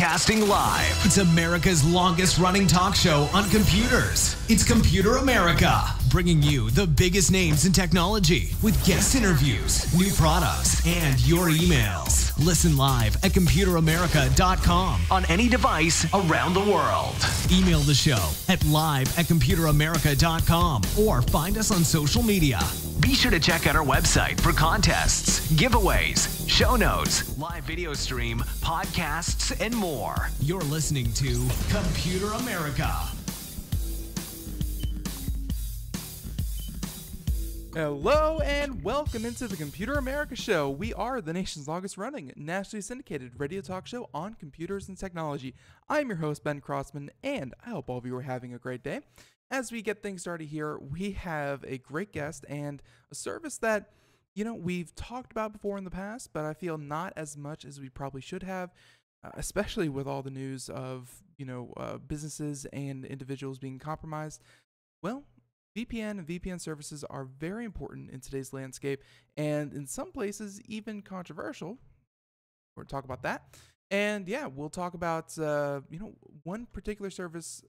Broadcasting live. It's America's longest running talk show on computers. It's Computer America, bringing you the biggest names in technology with guest interviews, new products, and your emails. Listen live at computeramerica.com on any device around the world. Email the show at live@computeramerica.com or find us on social media. Be sure to check out our website for contests, giveaways, show notes, live video stream, podcasts, and more. You're listening to Computer America. Hello and welcome into the Computer America Show. We are the nation's longest running, nationally syndicated radio talk show on computers and technology. I'm your host, Ben Crossman, and I hope all of you are having a great day. As we get things started here, we have a great guest and a service that, we've talked about before in the past, but I feel not as much as we probably should have, especially with all the news of, businesses and individuals being compromised. Well, VPN and VPN services are very important in today's landscape, and in some places even controversial. We're going to talk about that. And yeah, we'll talk about, one particular service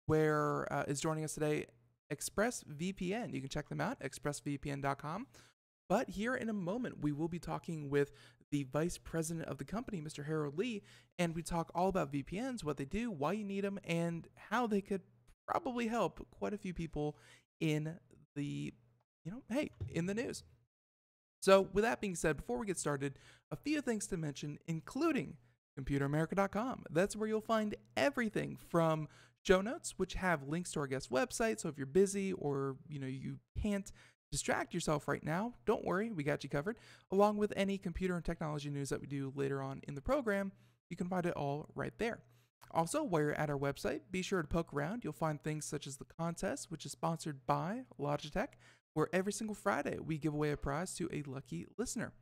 where is joining us today, ExpressVPN. You can check them out, expressvpn.com. But here in a moment, we will be talking with the vice president of the company, Mr. Harold Lee, and we talk all about VPNs, what they do, why you need them, and how they could probably help quite a few people in the, in the news. So with that being said, before we get started, a few things to mention, including computeramerica.com. That's where you'll find everything from show notes, which have links to our guest website. So if you're busy or, you can't distract yourself right now, don't worry, we got you covered. Along with any computer and technology news that we do later on in the program, you can find it all right there. Also, while you're at our website, be sure to poke around. You'll find things such as the contest, which is sponsored by Logitech, where every single Friday we give away a prize to a lucky listener.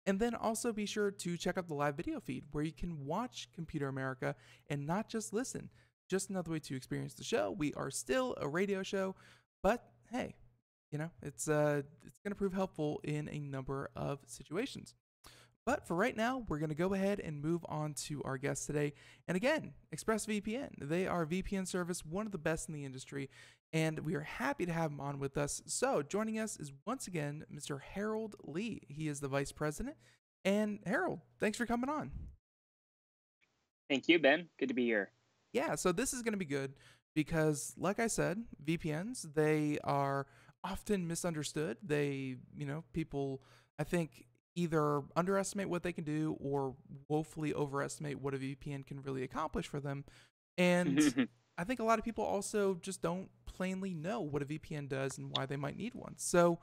And then also be sure to check out the live video feed, where you can watch Computer America and not just listen. Just another way to experience the show. We are still a radio show, but hey, it's going to prove helpful in a number of situations. But for right now, we're going to go ahead and move on to our guest today. And again, ExpressVPN. They are a VPN service, one of the best in the industry, and we are happy to have him on with us. So joining us is once again Mr. Harold Lee. He is the vice president. And Harold, thanks for coming on. Thank you, Ben. Good to be here. Yeah, so this is going to be good because, like I said, VPNs, they are often misunderstood. They, people, I think, either underestimate what they can do or woefully overestimate what a VPN can really accomplish for them. And I think a lot of people also just don't plainly know what a VPN does and why they might need one. So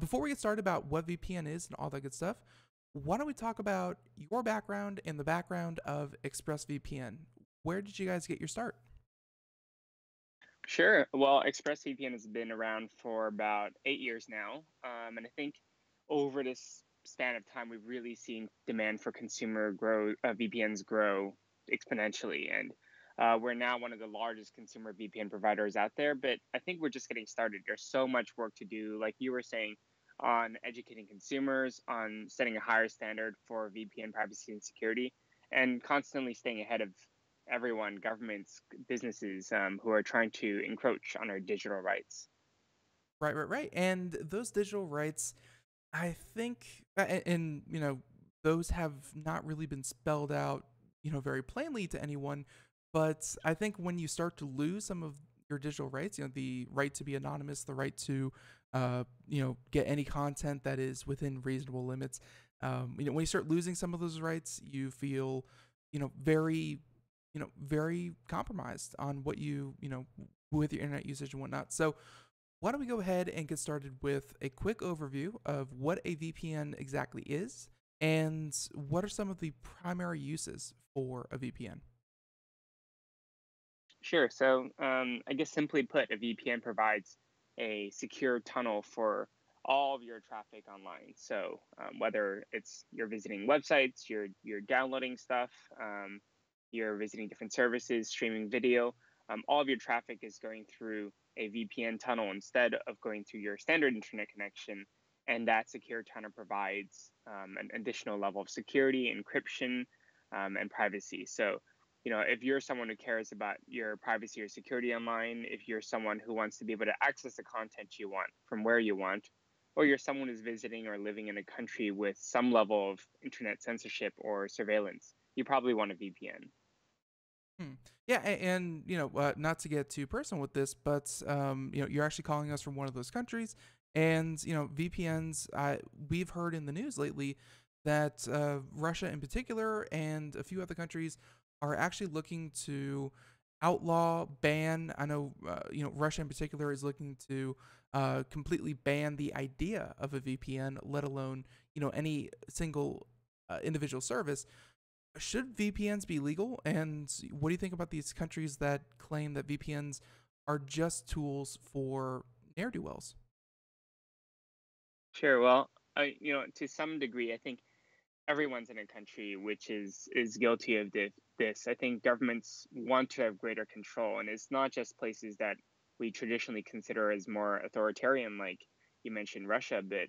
before we get started about what VPN is and all that good stuff, why don't we talk about your background and the background of ExpressVPN? Where did you guys get your start? Sure. Well, ExpressVPN has been around for about 8 years now. And I think over this span of time, we've really seen demand for consumer VPNs grow exponentially. And we're now one of the largest consumer VPN providers out there. But I think we're just getting started. There's so much work to do, like you were saying, on educating consumers, on setting a higher standard for VPN privacy and security, and constantly staying ahead of everyone, governments, businesses who are trying to encroach on our digital rights. Right. And those digital rights, I think, and those have not really been spelled out, very plainly to anyone. But I think when you start to lose some of your digital rights, the right to be anonymous, the right to, get any content that is within reasonable limits, when you start losing some of those rights, you feel, very compromised on what with your internet usage and whatnot. So why don't we go ahead and get started with a quick overview of what a VPN exactly is and what are some of the primary uses for a VPN? Sure. So I guess simply put, a VPN provides a secure tunnel for all of your traffic online. So whether it's you're visiting websites, you're downloading stuff, you're visiting different services, streaming video, all of your traffic is going through a VPN tunnel instead of going through your standard internet connection. And that secure tunnel provides an additional level of security, encryption, and privacy. So, if you're someone who cares about your privacy or security online, if you're someone who wants to be able to access the content you want from where you want, or you're someone who's visiting or living in a country with some level of internet censorship or surveillance, you probably want a VPN. Hmm. Yeah, and not to get too personal with this, but you're actually calling us from one of those countries, and VPNs. We've heard in the news lately that Russia, in particular, and a few other countries are actually looking to outlaw, ban. I know, Russia in particular is looking to completely ban the idea of a VPN, let alone any single individual service. Should VPNs be legal? And what do you think about these countries that claim that VPNs are just tools for ne'er do wells? Sure. Well, to some degree, I think everyone's in a country which is guilty of this. I think governments want to have greater control, and it's not just places that we traditionally consider as more authoritarian, like you mentioned Russia, but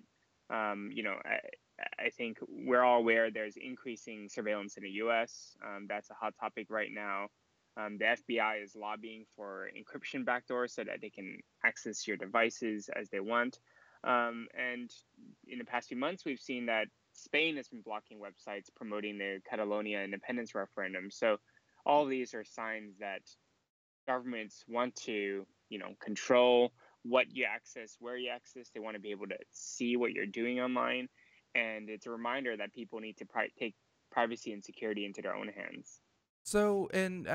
I think we're all aware there's increasing surveillance in the U.S. That's a hot topic right now. The FBI is lobbying for encryption backdoors so that they can access your devices as they want. And in the past few months, we've seen that Spain has been blocking websites promoting the Catalonia independence referendum. So all of these are signs that governments want to, control what you access, where you access. They want to be able to see what you're doing online. And it's a reminder that people need to take privacy and security into their own hands. So, and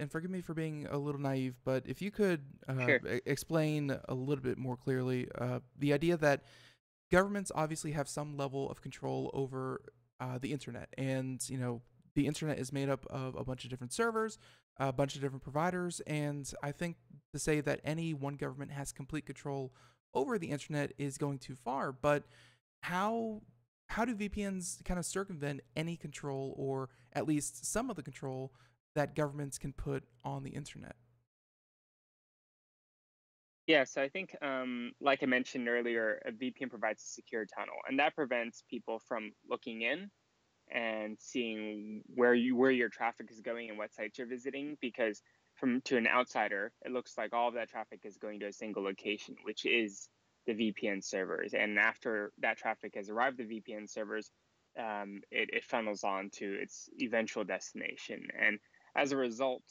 forgive me for being a little naive, but if you could Sure. explain a little bit more clearly the idea that governments obviously have some level of control over the internet, and the internet is made up of a bunch of different servers, a bunch of different providers, and I think to say that any one government has complete control over the internet is going too far. But how how do VPNs kind of circumvent any control, or at least some of the control that governments can put on the internet? Yeah, so I think, like I mentioned earlier, a VPN provides a secure tunnel, and that prevents people from looking in and seeing where your traffic is going and what sites you're visiting. Because from to an outsider, it looks like all of that traffic is going to a single location, which is the VPN servers. And after that traffic has arrived at the VPN servers, it funnels on to its eventual destination. And as a result,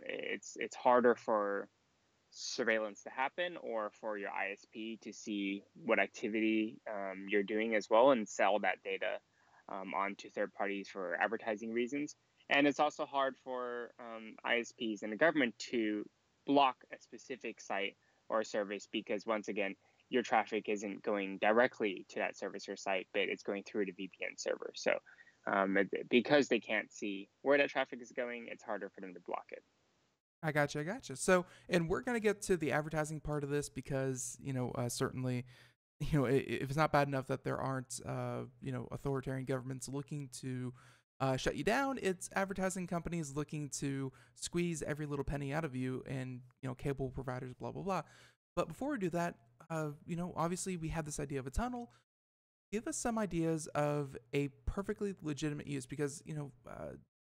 it's harder for surveillance to happen or for your ISP to see what activity you're doing as well and sell that data on to third parties for advertising reasons. And it's also hard for ISPs and the government to block a specific site or service because, once again, your traffic isn't going directly to that service or site, but it's going through the VPN server. So, because they can't see where that traffic is going, it's harder for them to block it. I gotcha, I gotcha. So, and we're gonna get to the advertising part of this because certainly, if it's not bad enough that there aren't authoritarian governments looking to shut you down, it's advertising companies looking to squeeze every little penny out of you, and cable providers, blah blah blah. But before we do that, obviously we have this idea of a tunnel. Give us some ideas of a perfectly legitimate use, because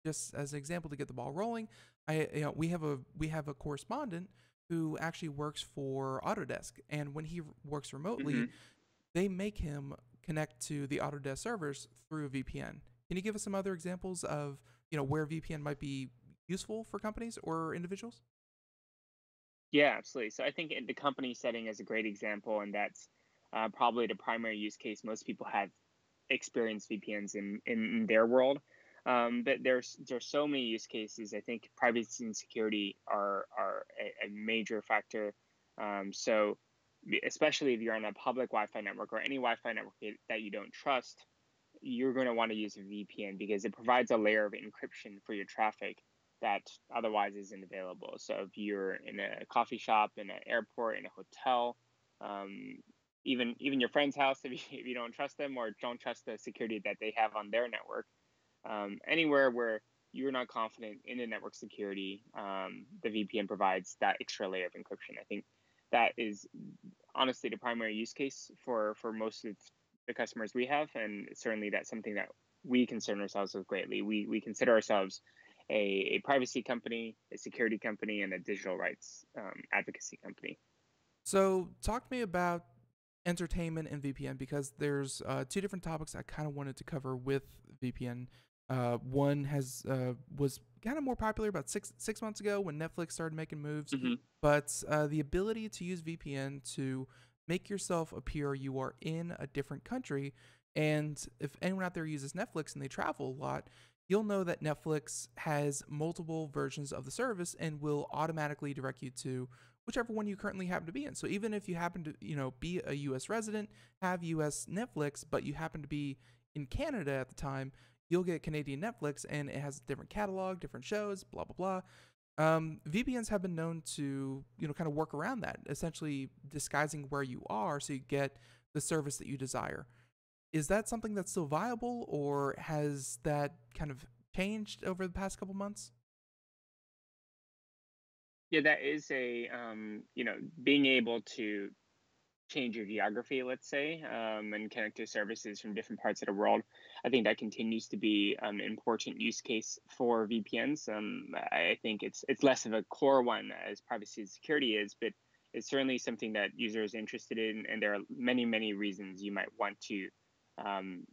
just as an example to get the ball rolling, we have a correspondent who actually works for Autodesk, and when he works remotely, Hmm. they make him connect to the Autodesk servers through a VPN. Can you give us some other examples of where VPN might be useful for companies or individuals? Yeah, absolutely. So I think in the company setting is a great example, and that's probably the primary use case most people have experienced VPNs in their world. But there's so many use cases. I think privacy and security are a major factor. So especially if you're on a public Wi-Fi network or any Wi-Fi network that you don't trust, you're going to want to use a VPN because it provides a layer of encryption for your traffic that otherwise isn't available. So if you're in a coffee shop, in an airport, in a hotel, um, even your friend's house, if you don't trust them or don't trust the security that they have on their network, anywhere where you're not confident in the network security, the VPN provides that extra layer of encryption. I think that is honestly the primary use case for most of the customers we have, and certainly that's something that we concern ourselves with greatly. We consider ourselves a privacy company, a security company, and a digital rights advocacy company. So talk to me about entertainment and VPN, because there's two different topics I kind of wanted to cover with VPN. One was kind of more popular about six months ago when Netflix started making moves, Hmm. but the ability to use VPN to make yourself appear you are in a different country. And if anyone out there uses Netflix and they travel a lot, you'll know that Netflix has multiple versions of the service and will automatically direct you to whichever one you currently happen to be in. So even if you happen to, be a US resident, have US Netflix, but you happen to be in Canada at the time, you'll get Canadian Netflix, and it has a different catalog, different shows, blah blah blah. VPNs have been known to, kind of work around that, essentially disguising where you are so you get the service that you desire. Is that something that's still viable, or has that kind of changed over the past couple months? Yeah, that is being able to change your geography, let's say, and connect to services from different parts of the world. I think that continues to be an important use case for VPNs. I think it's less of a core one as privacy and security is, but it's certainly something that users are interested in, and there are many reasons you might want to um,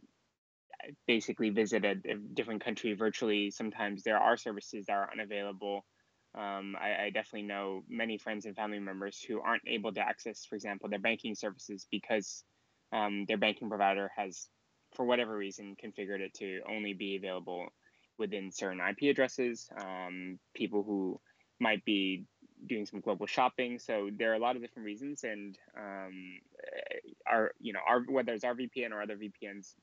basically visit a different country virtually. Sometimes there are services that are unavailable. I definitely know many friends and family members who aren't able to access, for example, their banking services because their banking provider has, for whatever reason, configured it to only be available within certain IP addresses. People who might be doing some global shopping. So there are a lot of different reasons, and our whether it's our VPN or other VPNs,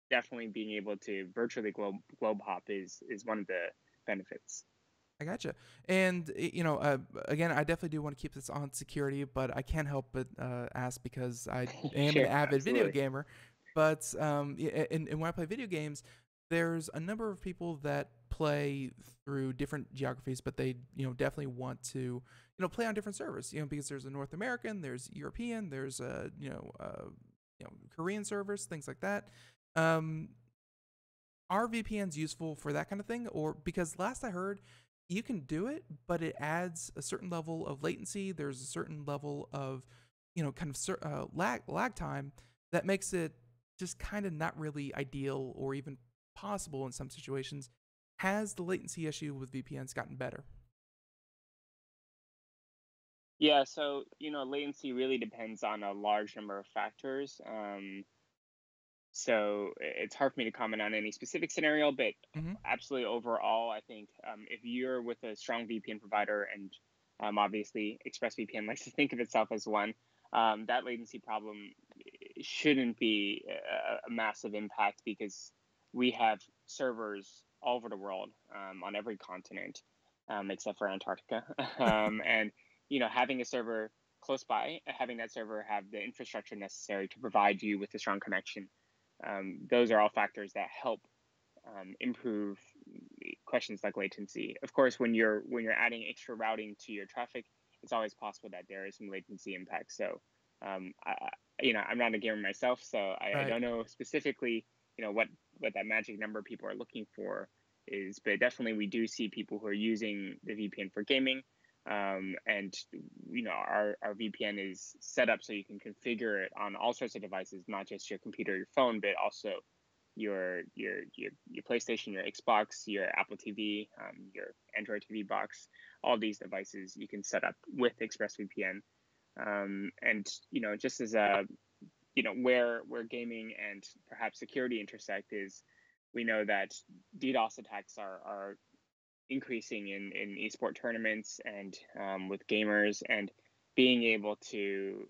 definitely being able to virtually globe hop is one of the benefits. I gotcha. And again, I definitely do want to keep this on security, but I can't help but ask because I am an Sure, avid video absolutely. gamer. But yeah, and when I play video games, there's a number of people that play through different geographies, but they definitely want to play on different servers. Because there's a North American, there's European, there's a Korean servers, things like that. Um, are VPNs useful for that kind of thing? Or because last I heard, you can do it, but it adds a certain level of latency. There's a certain level of, kind of lag time that makes it just kind of not really ideal or even possible in some situations. Has the latency issue with VPNs gotten better? Yeah, so latency really depends on a large number of factors. So it's hard for me to comment on any specific scenario, but Hmm. absolutely overall, I think if you're with a strong VPN provider, and obviously ExpressVPN likes to think of itself as one, that latency problem shouldn't be a massive impact because we have servers all over the world, on every continent, except for Antarctica. And having a server close by, having that server have the infrastructure necessary to provide you with a strong connection, those are all factors that help improve questions like latency. Of course, when you're adding extra routing to your traffic, it's always possible that there is some latency impact. So, I'm not a gamer myself, so I Right. don't know specifically, what that magic number people are looking for is. But definitely, we do see people who are using the VPN for gaming. And our VPN is set up so you can configure it on all sorts of devices, not just your computer, your phone, but also your PlayStation, your Xbox, your Apple TV, your Android TV box. All these devices you can set up with ExpressVPN. And just as a where gaming and perhaps security intersect is, we know that DDoS attacks are increasing in esport tournaments and with gamers, and being able to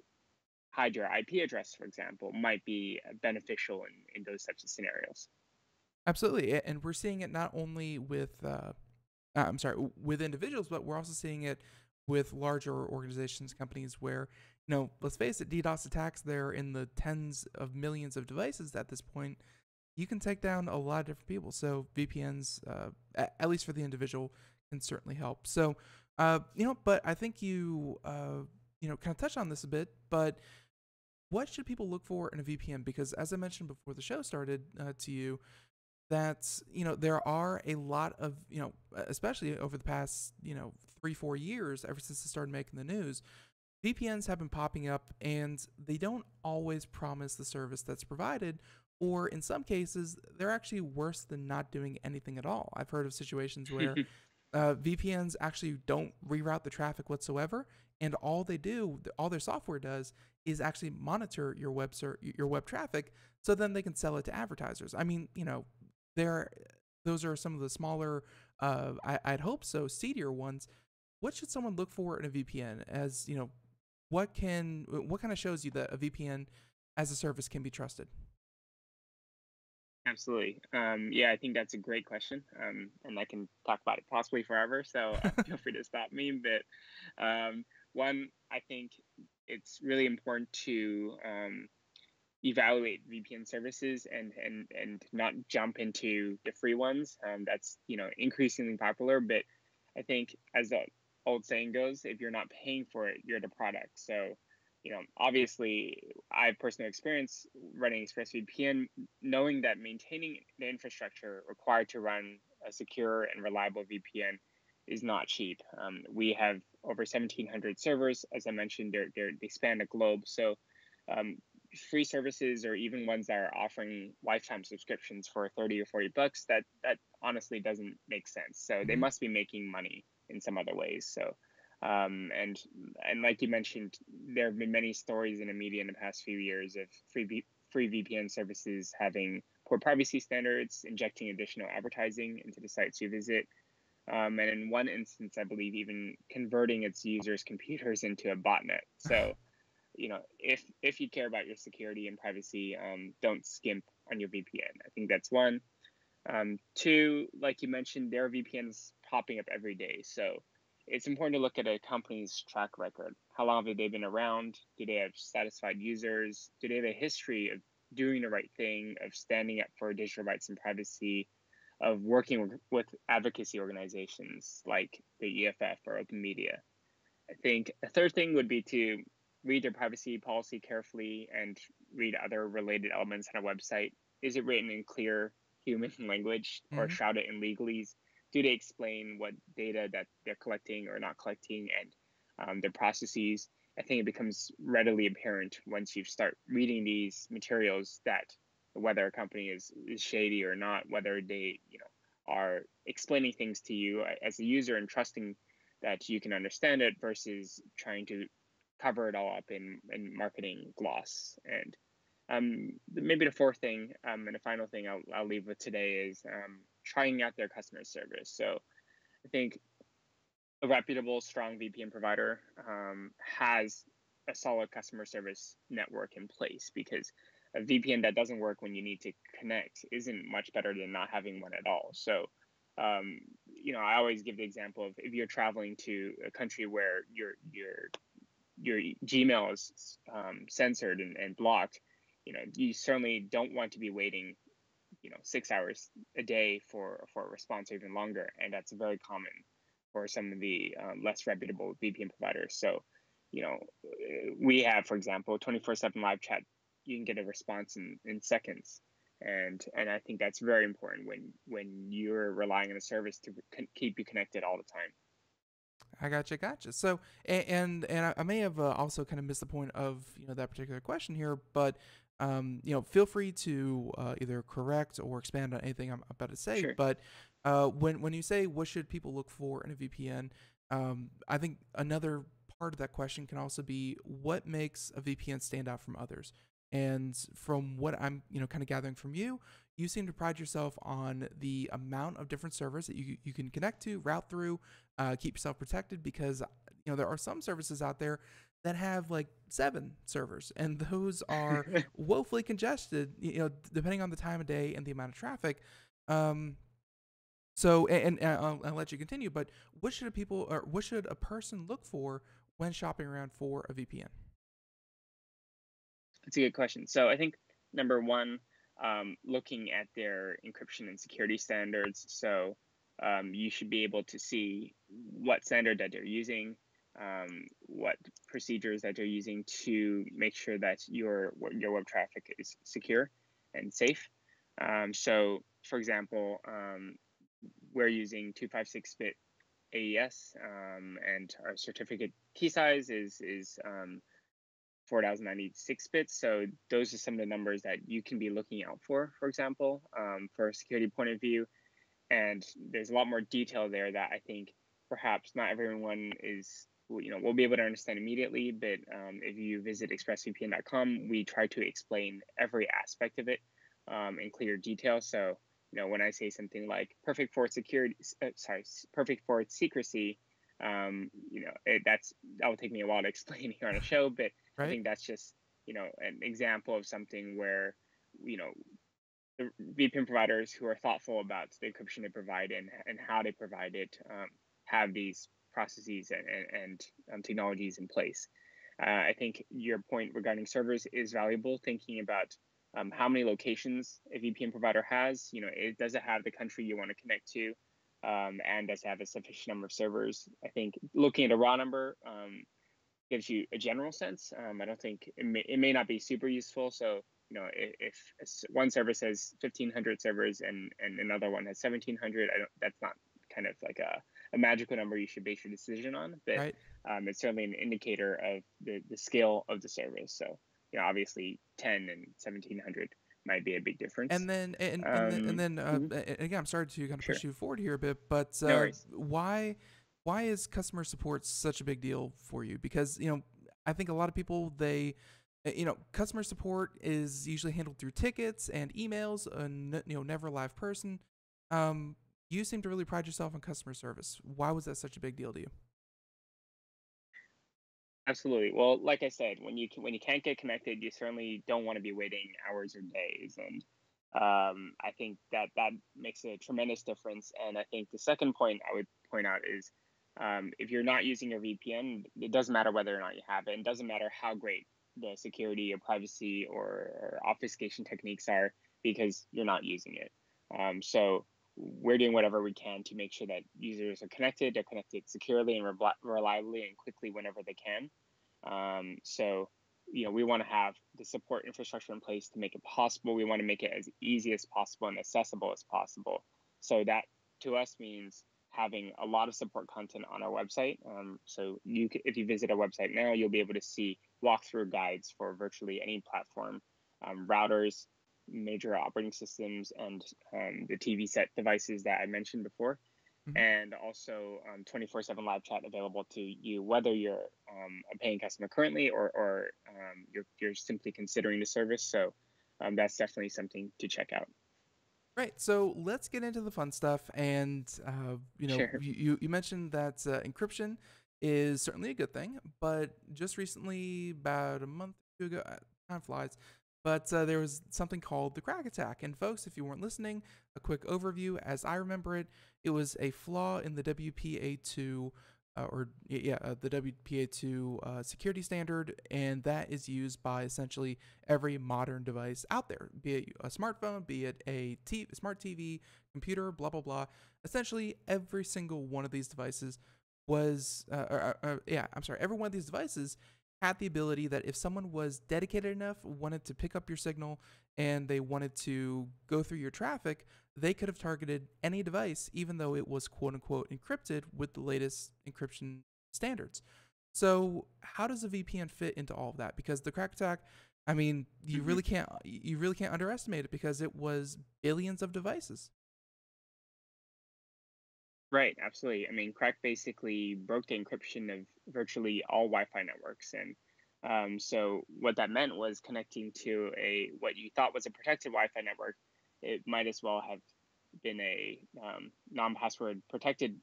hide your IP address, for example, might be beneficial in those types of scenarios. Absolutely. And we're seeing it not only with I'm sorry, with individuals, but we're also seeing it with larger organizations, companies where, let's face it, DDoS attacks, they're in the tens of millions of devices at this point. You can take down a lot of different people. So VPNs, at least for the individual, can certainly help. So, but I think kind of touched on this a bit, but what should people look for in a VPN? Because as I mentioned before the show started to you, that, there are a lot of, especially over the past, 3-4 years, ever since it started making the news, VPNs have been popping up, and they don't always promise the service that's provided, or in some cases, they're actually worse than not doing anything at all. I've heard of situations where VPNs actually don't reroute the traffic whatsoever, and all they do, all their software does, is actually monitor your your web traffic, so then they can sell it to advertisers. I mean, there, those are some of the smaller, I'd hope so, seedier ones. What should someone look for in a VPN? As what kind of shows you that a VPN as a service can be trusted? Absolutely. Yeah, I think that's a great question. And I can talk about it possibly forever. So feel free to stop me. But one, I think it's really important to evaluate VPN services and not jump into the free ones. That's increasingly popular. But I think, as the old saying goes, if you're not paying for it, you're the product. So obviously, I have personal experience running ExpressVPN, knowing that maintaining the infrastructure required to run a secure and reliable VPN is not cheap. We have over 1,700 servers, as I mentioned. They span the globe. So um, free services, or even ones that are offering lifetime subscriptions for 30 or $40, that honestly doesn't make sense. So they Hmm. must be making money in some other ways. So and like you mentioned, there have been many stories in the media in the past few years of free VPN services having poor privacy standards, injecting additional advertising into the sites you visit, and in one instance, I believe even converting its users' computers into a botnet. So if you care about your security and privacy, don't skimp on your VPN. I think that's one. Two, like you mentioned, there are VPNs popping up every day. So it's important to look at a company's track record. How long have they been around? Do they have satisfied users? Do they have a history of doing the right thing, of standing up for digital rights and privacy, of working with advocacy organizations like the EFF or Open Media? I think a third thing would be to read their privacy policy carefully and read other related elements on a website. Is it written in clear human language or Hmm. shrouded in legalese? Do they explain what data that they're collecting or not collecting, and their processes? I think it becomes readily apparent once you start reading these materials that whether a company is shady or not, whether they are explaining things to you as a user and trusting that you can understand it versus trying to cover it all up in marketing gloss. And maybe the fourth thing, and the final thing I'll leave with today is trying out their customer service. So I think a reputable, strong VPN provider has a solid customer service network in place, because a VPN that doesn't work when you need to connect isn't much better than not having one at all. So, I always give the example of, if you're traveling to a country where your Gmail is censored and blocked, you certainly don't want to be waiting 6 hours a day for a response, or even longer, and that's very common for some of the less reputable VPN providers. So, you know, we have, for example, 24/7 live chat. You can get a response in seconds, and I think that's very important when you're relying on a service to keep you connected all the time. I gotcha. So, and I may have also kind of missed the point of that particular question here, but feel free to either correct or expand on anything I'm about to say. Sure. But when you say what should people look for in a VPN, I think another part of that question can also be what makes a VPN stand out from others. And from what I'm kind of gathering from you, you seem to pride yourself on the amount of different servers that you can connect to, route through, keep yourself protected, because there are some services out there that have like 7 servers, and those are woefully congested, depending on the time of day and the amount of traffic. um so and I'll let you continue, but what should a person look for when shopping around for a VPN? That's a good question. So I think number one, looking at their encryption and security standards. So you should be able to see what standard that they're using, what procedures that they're using to make sure that your web traffic is secure and safe. So for example, we're using 256-bit AES, and our certificate key size is 4096 bits. So those are some of the numbers that you can be looking out for example, for a security point of view. And there's a lot more detail there that I think perhaps not everyone will be able to understand immediately. But if you visit expressvpn.com, we try to explain every aspect of it in clear detail. So when I say something like perfect for security, perfect for secrecy, that will take me a while to explain here on a show, but Right. I think that's just an example of something where the VPN providers who are thoughtful about the encryption they provide and how they provide it have these processes and technologies in place. I think your point regarding servers is valuable, thinking about how many locations a VPN provider has. Does it have the country you want to connect to, and does it have a sufficient number of servers? I think looking at a raw number gives you a general sense. I don't think it may not be super useful. So if one server says 1,500 servers and another one has 1,700, that's not kind of like a magical number you should base your decision on. But Right. It's certainly an indicator of the scale of the service. So obviously 10 and 1,700 might be a big difference. And then again, I'm sorry to kind of push you forward here a bit, but No worries. why is customer support such a big deal for you? Because I think a lot of people, customer support is usually handled through tickets and emails, and never a live person. You seem to really pride yourself on customer service. Why was that such a big deal to you? Absolutely. Well, like I said, when you can't get connected, you certainly don't want to be waiting hours or days, and I think that makes a tremendous difference. And I think the second point I would point out is if you're not using your VPN, it doesn't matter whether or not you have it. It doesn't matter how great the security or privacy or obfuscation techniques are, because you're not using it. So we're doing whatever we can to make sure that users are connected. They're connected securely and reliably and quickly whenever they can. So we want to have the support infrastructure in place to make it possible. We want to make it as easy as possible and accessible as possible. So that to us means having a lot of support content on our website. So if you visit our website now, you'll be able to see walkthrough guides for virtually any platform, routers, major operating systems, and the TV set devices that I mentioned before. And also 24/7 live chat available to you, whether you're a paying customer currently or you're simply considering the service. So that's definitely something to check out. Right. So let's get into the fun stuff. And Sure. you mentioned that encryption is certainly a good thing, but just recently, about a month or two ago, time flies. But there was something called the crack attack. And folks, if you weren't listening, a quick overview. As I remember it, it was a flaw in the WPA2 the WPA2 security standard, and that is used by essentially every modern device out there, be it a smartphone, be it a smart TV, computer, blah blah blah. Essentially, every single one of these devices every one of these devices had the ability that if someone was dedicated enough, wanted to pick up your signal, and they wanted to go through your traffic, they could have targeted any device, even though it was quote unquote encrypted with the latest encryption standards. So how does a VPN fit into all of that? Because the crack attack, I mean, you really can't underestimate it, because it was billions of devices. Right, absolutely. I mean, crack basically broke the encryption of virtually all Wi-Fi networks, and so what that meant was connecting to what you thought was a protected Wi-Fi network. It might as well have been a non-password protected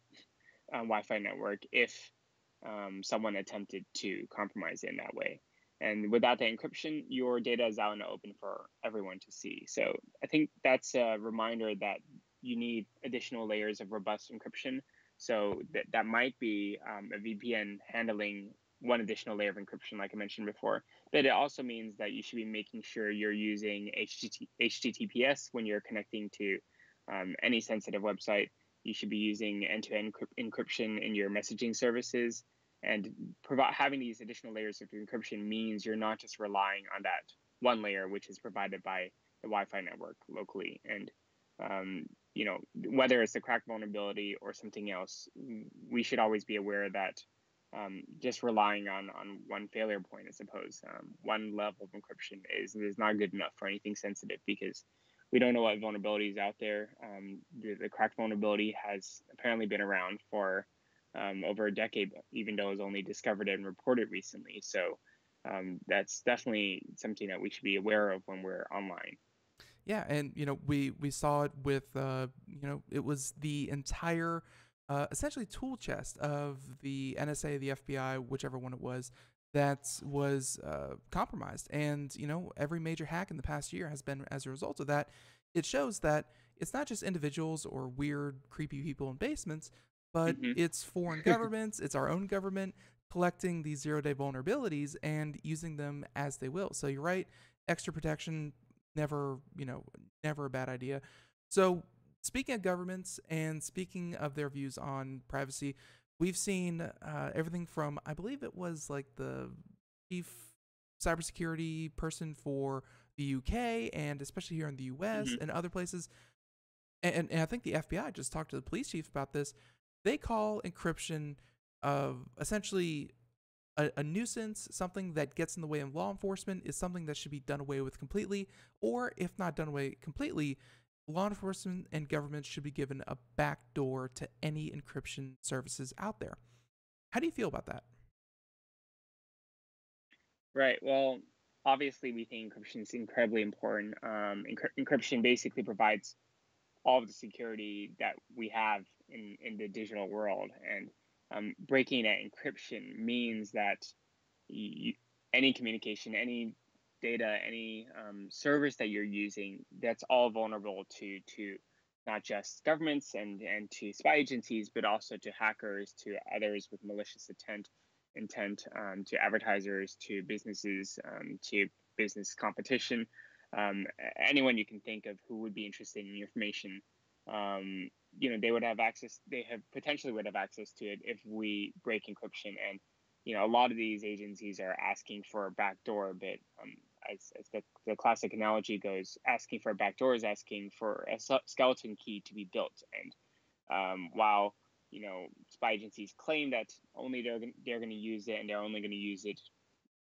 Wi-Fi network if someone attempted to compromise it in that way. And without the encryption, your data is out in the open for everyone to see. So I think that's a reminder that you need additional layers of robust encryption. So that might be a VPN handling one additional layer of encryption, like I mentioned before. But it also means that you should be making sure you're using HTTPS when you're connecting to any sensitive website. You should be using end-to-end encryption in your messaging services. And having these additional layers of encryption means you're not just relying on that one layer, which is provided by the Wi-Fi network locally. And whether it's a crack vulnerability or something else, we should always be aware that just relying on one failure point, I suppose, one level of encryption is not good enough for anything sensitive, because we don't know what vulnerability is out there. The crack vulnerability has apparently been around for over a decade, even though it was only discovered and reported recently. So that's definitely something that we should be aware of when we're online. Yeah, and we saw it with it was the entire essentially tool chest of the NSA, the FBI, whichever one it was, that was compromised. And every major hack in the past year has been as a result of that. It shows that it's not just individuals or weird, creepy people in basements, but Mm-hmm. it's foreign governments, it's our own government collecting these zero-day vulnerabilities and using them as they will. So you're right, extra protection, never a bad idea. So speaking of governments and speaking of their views on privacy, we've seen everything from, I believe it was like the chief cybersecurity person for the UK and especially here in the US Mm-hmm. and other places, and I think the FBI just talked to the police chief about this. They call encryption of essentially a nuisance, something that gets in the way of law enforcement, is something that should be done away with completely, or if not done away completely, law enforcement and governments should be given a backdoor to any encryption services out there. How do you feel about that? Right. Well, obviously, we think encryption is incredibly important. Encryption basically provides all of the security that we have in the digital world, and breaking that encryption means that you, any communication, any data, any service that you're using, that's all vulnerable to not just governments and to spy agencies, but also to hackers, to others with malicious intent, to advertisers, to businesses, to business competition, anyone you can think of who would be interested in your information. They would have access. They have potentially would have access to it if we break encryption. And a lot of these agencies are asking for a backdoor, but as the classic analogy goes, asking for a backdoor is asking for a skeleton key to be built. And while spy agencies claim that only they're going to use it and they're only going to use it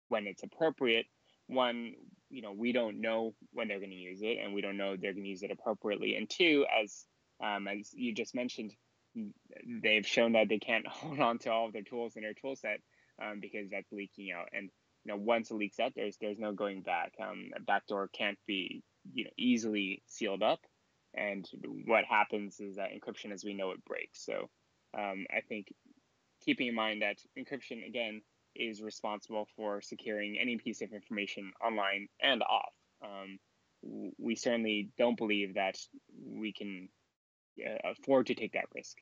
when it's appropriate, one, we don't know when they're going to use it, and we don't know they're going to use it appropriately. And two, as you just mentioned, they've shown that they can't hold on to all of their tools in their tool set, because that's leaking out. And once it leaks out, there's no going back. A backdoor can't be easily sealed up, and what happens is that encryption as we know it breaks. So I think keeping in mind that encryption, again, is responsible for securing any piece of information online and off. We certainly don't believe that we can afford to take that risk.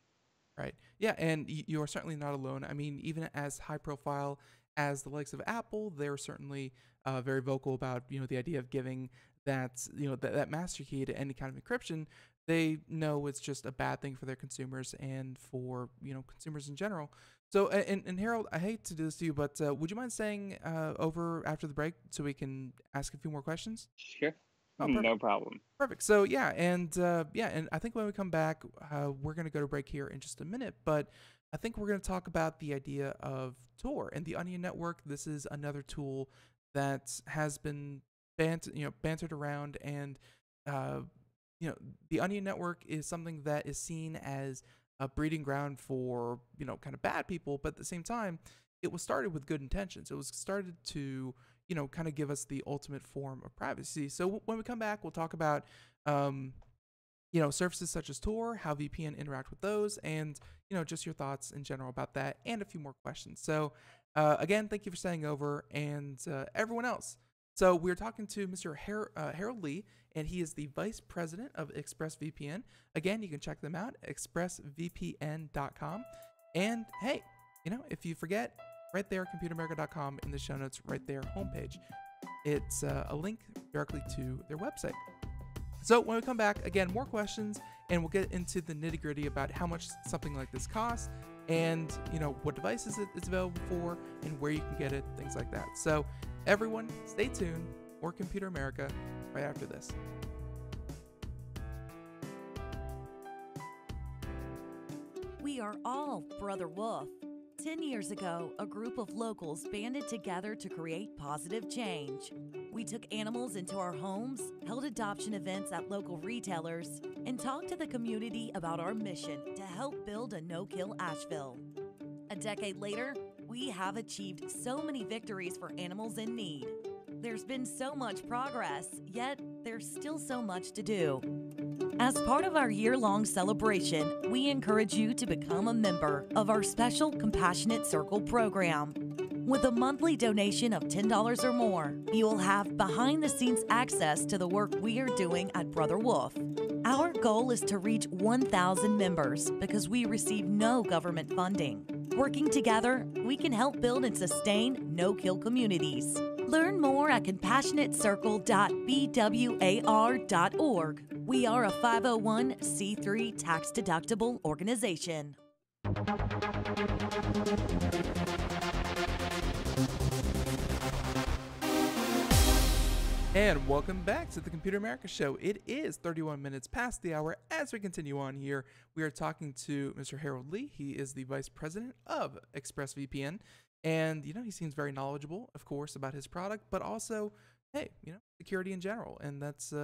Right. Yeah, and you are certainly not alone. I mean, even as high profile as the likes of Apple, they're certainly very vocal about the idea of giving that master key to any kind of encryption. They know it's just a bad thing for their consumers and for consumers in general. So, and Harold, I hate to do this to you, but would you mind staying over after the break so we can ask a few more questions? Sure. Oh, perfect. No problem. Perfect. So and I think when we come back, we're gonna go to break here in just a minute. But I think we're gonna talk about the idea of Tor and the Onion Network. This is another tool that has been bantered around, and the Onion Network is something that is seen as a breeding ground for kind of bad people, but at the same time, it was started with good intentions. It was started to kind of give us the ultimate form of privacy. So when we come back, we'll talk about, services such as Tor, how VPN interact with those, and, just your thoughts in general about that, and a few more questions. So again, thank you for staying over, and everyone else. So we're talking to Mr. Harold Lee, and he is the Vice President of ExpressVPN. Again, you can check them out, expressvpn.com. And hey, if you forget, right there, computeramerica.com in the show notes, right there, homepage. It's a link directly to their website. So when we come back, again, more questions, and we'll get into the nitty-gritty about how much something like this costs, and what devices it's available for, and where you can get it, things like that. So everyone, stay tuned for Computer America right after this. We are all Brother Wolf. 10 years ago, a group of locals banded together to create positive change. We took animals into our homes, held adoption events at local retailers, and talked to the community about our mission to help build a no-kill Asheville. A decade later, we have achieved so many victories for animals in need. There's been so much progress, yet there's still so much to do. As part of our year-long celebration, we encourage you to become a member of our special Compassionate Circle program. With a monthly donation of $10 or more, you will have behind-the-scenes access to the work we are doing at Brother Wolf. Our goal is to reach 1,000 members because we receive no government funding. Working together, we can help build and sustain no-kill communities. Learn more at compassionatecircle.bwar.org. We are a 501c3 tax-deductible organization. And welcome back to the Computer America Show. It is 31 minutes past the hour. As we continue on here, we are talking to Mr. Harold Lee. He is the Vice President of ExpressVPN. And, he seems very knowledgeable, of course, about his product, but also, hey, security in general. And that's,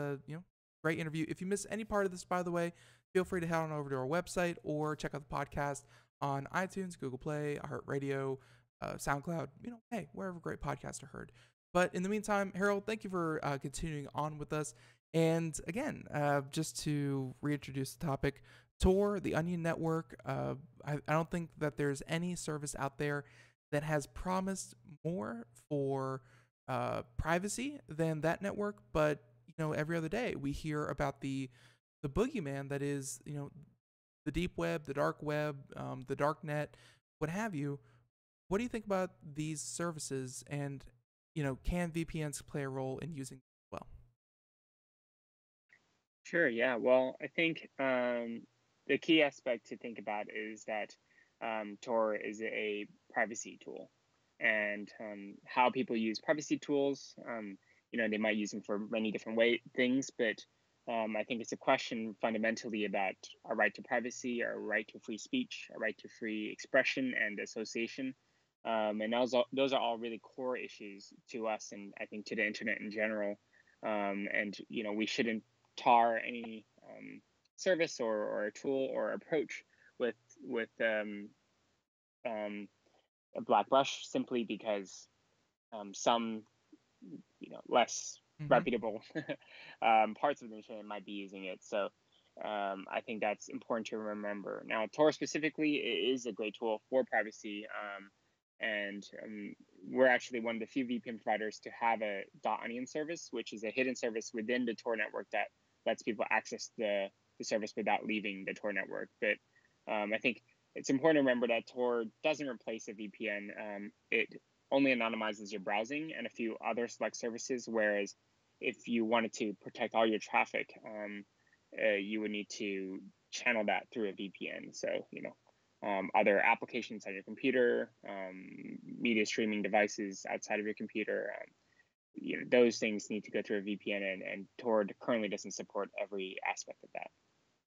great interview. If you miss any part of this, by the way, feel free to head on over to our website or check out the podcast on iTunes, Google Play, iHeartRadio, SoundCloud, hey, wherever great podcasts are heard. But in the meantime, Harold, thank you for continuing on with us. And again, just to reintroduce the topic, Tor, the Onion Network, I don't think that there's any service out there that has promised more for privacy than that network. But, every other day we hear about the boogeyman that is, the deep web, the dark web, the dark net, what have you. What do you think about these services, and can VPNs play a role in using them well? Sure, yeah. Well, I think the key aspect to think about is that Tor is a privacy tool, and how people use privacy tools, they might use them for many different things, but I think it's a question fundamentally about our right to privacy, our right to free speech, our right to free expression and association. And those are all really core issues to us, and I think to the internet in general. And we shouldn't tar any service or a tool or approach with a black brush simply because some less reputable parts of the internet might be using it. So I think that's important to remember. Now, Tor specifically is a great tool for privacy. And we're actually one of the few VPN providers to have a .onion service, which is a hidden service within the Tor network that lets people access the service without leaving the Tor network. But I think it's important to remember that Tor doesn't replace a VPN. It only anonymizes your browsing and a few other select services, whereas if you wanted to protect all your traffic, you would need to channel that through a VPN. So, other applications on your computer, media streaming devices outside of your computer, those things need to go through a VPN, and Tor currently doesn't support every aspect of that.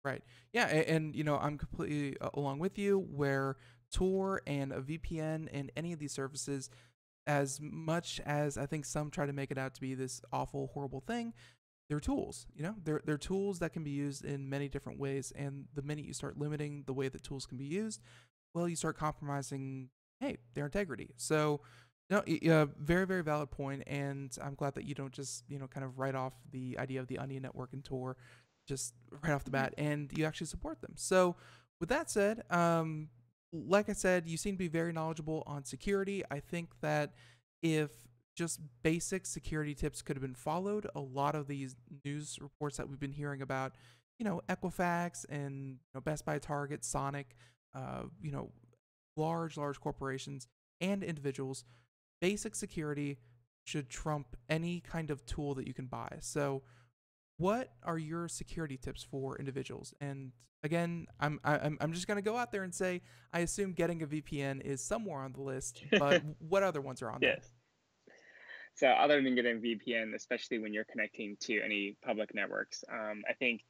Right. Yeah, and I'm completely along with you, where Tor and a VPN and any of these services, as much as I think some try to make it out to be this awful, horrible thing, they're tools. They're tools that can be used in many different ways. And the minute you start limiting the way that tools can be used, well, you start compromising, their integrity. So, very, very valid point. And I'm glad that you don't just, kind of write off the idea of the Onion Network and Tor just right off the bat, and you actually support them. So with that said, like I said, you seem to be very knowledgeable on security. I think that if just basic security tips could have been followed, a lot of these news reports that we've been hearing about, Equifax and Best Buy, Target, Sonic, large corporations and individuals, basic security should trump any kind of tool that you can buy. So what are your security tips for individuals? And again, I'm just going to go out there and say, I assume getting a VPN is somewhere on the list, but what other ones are on there? So other than getting VPN, especially when you're connecting to any public networks, I think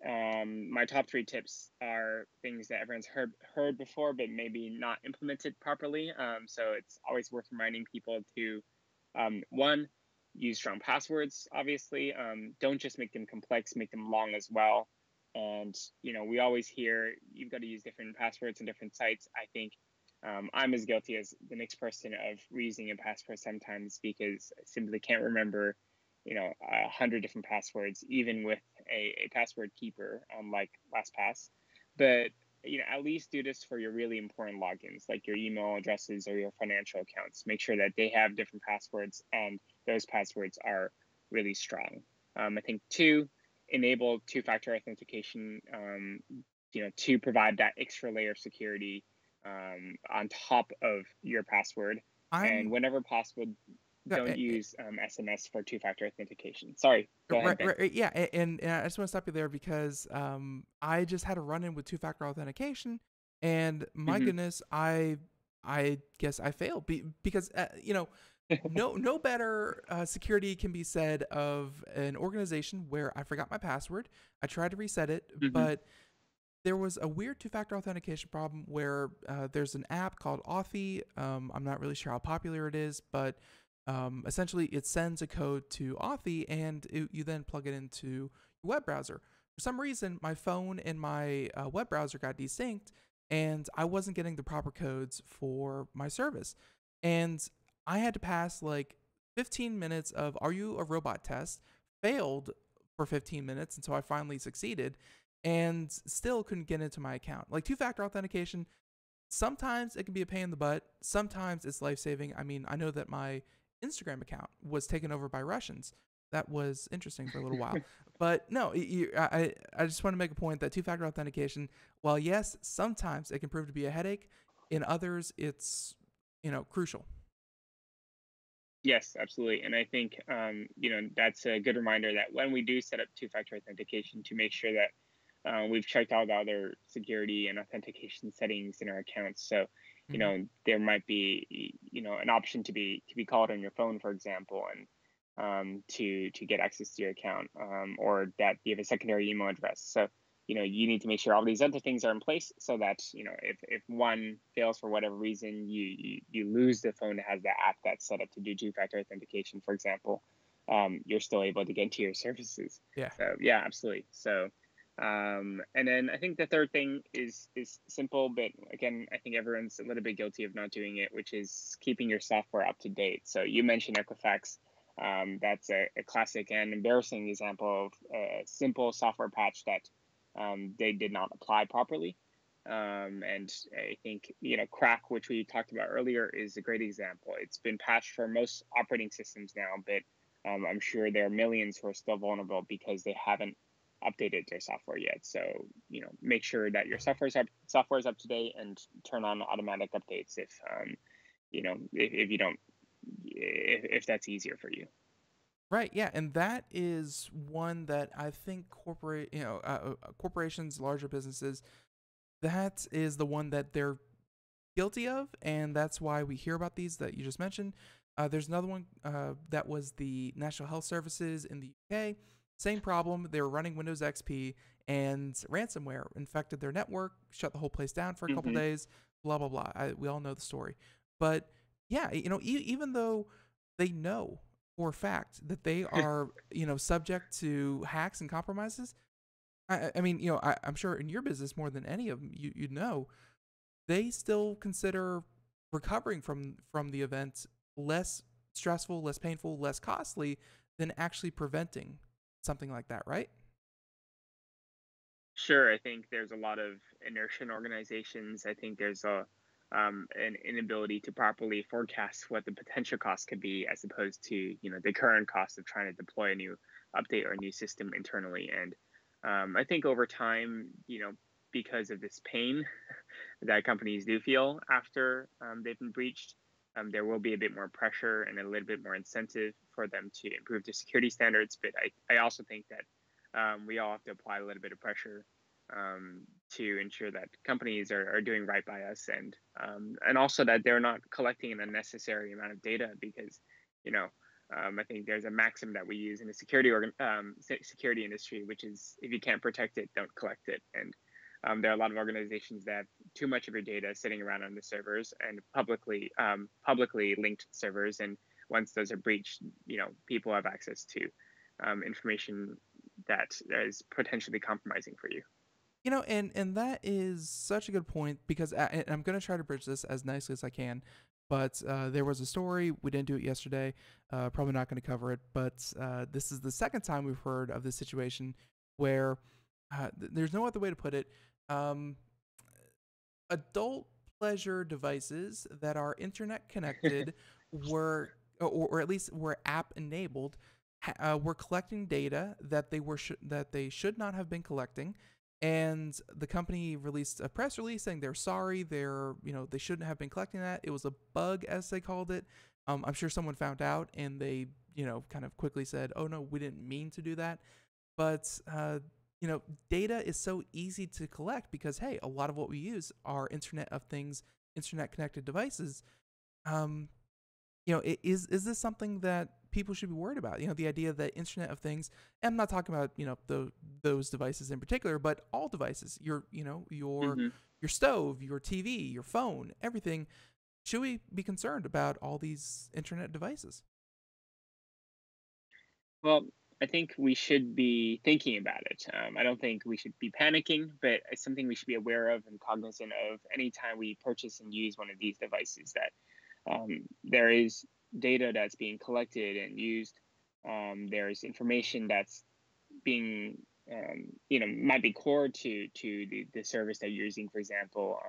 my top 3 tips are things that everyone's heard before, but maybe not implemented properly. So it's always worth reminding people to, one, use strong passwords. Obviously, don't just make them complex, make them long as well. And we always hear you've got to use different passwords in different sites. I think I'm as guilty as the next person of reusing a password sometimes because I simply can't remember 100 different passwords, even with a password keeper like LastPass. But at least do this for your really important logins, like your email addresses or your financial accounts. Make sure that they have different passwords and those passwords are really strong. I think 2, enable two-factor authentication. To provide that extra layer of security on top of your password. And I'm whenever possible, uh, don't use SMS for two-factor authentication. Sorry, go ahead, Ben. Right, yeah, and I just want to stop you there because I just had a run-in with two-factor authentication, and my Hmm. goodness, I guess I failed because no better security can be said of an organization where I forgot my password. I tried to reset it, Hmm. but there was a weird two-factor authentication problem where there's an app called Authy. I'm not really sure how popular it is, but essentially it sends a code to Authy, and you then plug it into your web browser. For some reason, my phone and my web browser got desynced, and I wasn't getting the proper codes for my service. And I had to pass like 15 minutes of "Are you a robot?" test, failed for 15 minutes until I finally succeeded, and still couldn't get into my account. Like two-factor authentication, sometimes it can be a pain in the butt. Sometimes it's life-saving. I mean, I know that my Instagram account was taken over by Russians. That was interesting for a little while. But no, I just want to make a point that two-factor authentication, while yes, sometimes it can prove to be a headache, in others it's crucial. Yes, absolutely. And I think that's a good reminder that when we do set up two-factor authentication, to make sure that we've checked all the other security and authentication settings in our accounts. So, Mm-hmm. there might be an option to be called on your phone, for example, and to get access to your account, or that you have a secondary email address. So you need to make sure all these other things are in place so that if one fails for whatever reason, you lose the phone that has the app that's set up to do two-factor authentication, for example. You're still able to get into your services. Yeah. So yeah, absolutely. So and then I think the third thing is simple, but again, I think everyone's a little bit guilty of not doing it, which is keeping your software up to date. So you mentioned Equifax. That's a classic and embarrassing example of a simple software patch that they did not apply properly. And I think Crack, which we talked about earlier, is a great example. It's been patched for most operating systems now, but I'm sure there are millions who are still vulnerable because they haven't updated their software yet. So make sure that your software is up to date, and turn on automatic updates if you don't, if that's easier for you. Right, yeah, and that is one that I think corporations, larger businesses, that is the one that they're guilty of, and that's why we hear about these that you just mentioned. There's another one that was the National Health Services in the UK. Same problem. They were running Windows XP, and ransomware infected their network, shut the whole place down for a couple Hmm. days. Blah blah blah. We all know the story. But yeah, even though they know for a fact that they are subject to hacks and compromises, I mean I'm sure in your business more than any of them, you know they still consider recovering from the event less stressful, less painful, less costly than actually preventing something like that, right? Sure, I think there's a lot of inertia in organizations. I think there's an inability to properly forecast what the potential cost could be, as opposed to the current cost of trying to deploy a new update or a new system internally. And I think over time, because of this pain that companies do feel after they've been breached, there will be a bit more pressure and a little bit more incentive for them to improve their security standards. But I also think that we all have to apply a little bit of pressure to ensure that companies are doing right by us, and also that they're not collecting an unnecessary amount of data, because you know I think there's a maxim that we use in the security industry, which is if you can't protect it, don't collect it. And there are a lot of organizations that have too much of your data sitting around on the servers and publicly linked servers. And once those are breached, people have access to information that is potentially compromising for you. And that is such a good point, because and I'm going to try to bridge this as nicely as I can. But there was a story. We didn't do it yesterday. Probably not going to cover it. But this is the second time we've heard of this situation where there's no other way to put it. Adult pleasure devices that are internet connected were, or at least were app enabled, were collecting data that they should not have been collecting. And the company released a press release saying they're sorry. They shouldn't have been collecting that. It was a bug, as they called it. I'm sure someone found out, and they, kind of quickly said, "Oh no, we didn't mean to do that." But data is so easy to collect because, hey, a lot of what we use are Internet of Things, internet connected devices. Is this something that people should be worried about? The idea that Internet of Things, and I'm not talking about, those devices in particular, but all devices, your stove, your TV, your phone, everything. Should we be concerned about all these internet devices? Well, I think we should be thinking about it. I don't think we should be panicking, but it's something we should be aware of and cognizant of anytime we purchase and use one of these devices, that there is data that's being collected and used. There's information that's being, might be core to the service that you're using, for example,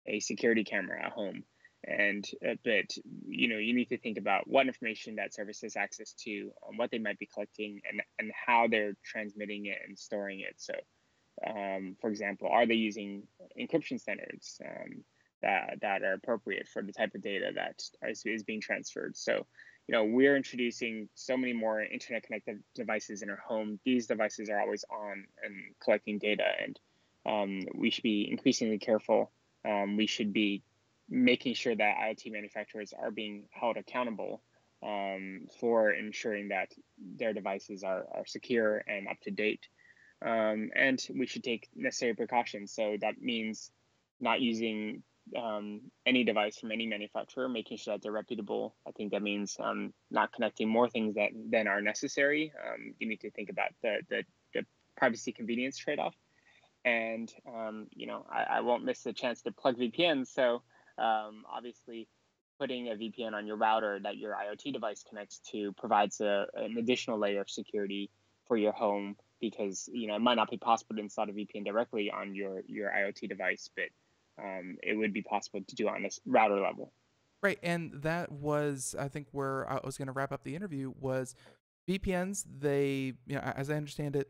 a security camera at home. And but you need to think about what information that service has access to, what they might be collecting, and how they're transmitting it and storing it. So, for example, are they using encryption standards that are appropriate for the type of data that is being transferred? So, we're introducing so many more internet connected devices in our home. These devices are always on and collecting data, and we should be increasingly careful. We should be making sure that IoT manufacturers are being held accountable for ensuring that their devices are secure and up to date. And we should take necessary precautions. So that means not using any device from any manufacturer, making sure that they're reputable. I think that means not connecting more things than are necessary. You need to think about the privacy convenience trade-off. And I won't miss the chance to plug VPNs. So obviously, putting a VPN on your router that your IoT device connects to provides an additional layer of security for your home, because it might not be possible to install a VPN directly on your IoT device, but it would be possible to do it on a router level. Right, and that was, I think, where I was going to wrap up the interview. Was VPNs, they, as I understand it,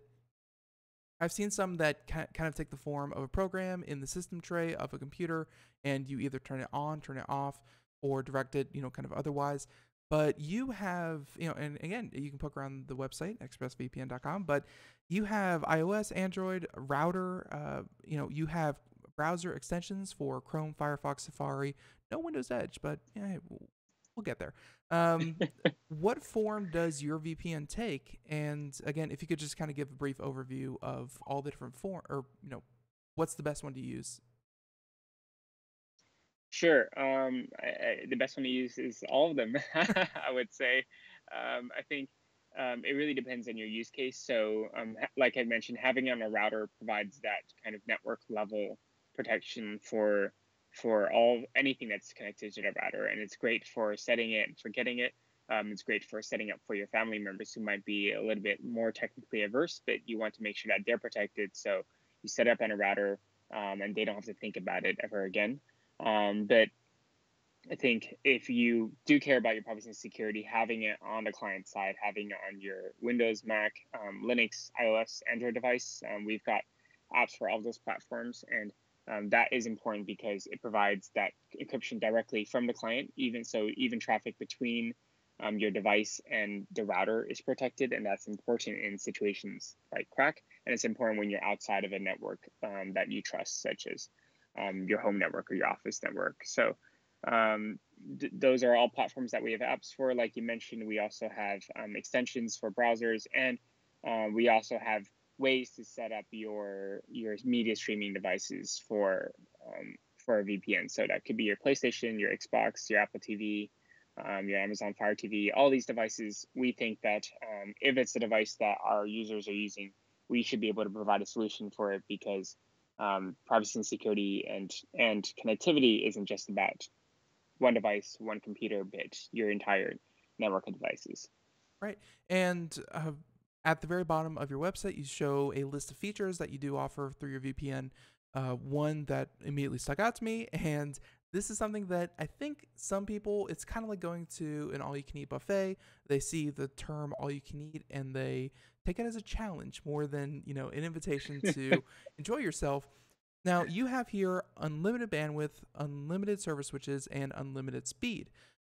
I've seen some that kind of take the form of a program in the system tray of a computer, and you either turn it on, turn it off, or direct it, kind of otherwise. But you have, and again, you can poke around the website, expressvpn.com, but you have iOS, Android, router, you have browser extensions for Chrome, Firefox, Safari, no Windows Edge, but yeah, we'll get there. What form does your VPN take? And again, if you could just kind of give a brief overview of all the different what's the best one to use? Sure. The best one to use is all of them, I would say. I think it really depends on your use case. So, like I mentioned, having it on a router provides that kind of network level protection for anything that's connected to the router, and it's great for setting it and forgetting it. It's great for setting up for your family members who might be a little bit more technically averse, but you want to make sure that they're protected. So you set up on a router, and they don't have to think about it ever again. But I think if you do care about your privacy and security, having it on the client side, having it on your Windows, Mac, Linux, iOS, Android device, we've got apps for all those platforms, and that is important because it provides that encryption directly from the client. Even traffic between your device and the router is protected, and that's important in situations like crack. And it's important when you're outside of a network that you trust, such as your home network or your office network. So, those are all platforms that we have apps for. Like you mentioned, we also have extensions for browsers, and we also have ways to set up your media streaming devices for a VPN. So that could be your PlayStation, your Xbox, your Apple TV, your Amazon Fire TV. All these devices, we think that if it's a device that our users are using, we should be able to provide a solution for it, because privacy and security and connectivity isn't just about one device, one computer, but your entire network of devices. Right. And at the very bottom of your website, you show a list of features that you do offer through your VPN. One that immediately stuck out to me, and this is something that I think some people, it's kind of like going to an all-you-can-eat buffet. They see the term all-you-can-eat and they take it as a challenge more than, an invitation to enjoy yourself. Now, you have here unlimited bandwidth, unlimited service switches, and unlimited speed.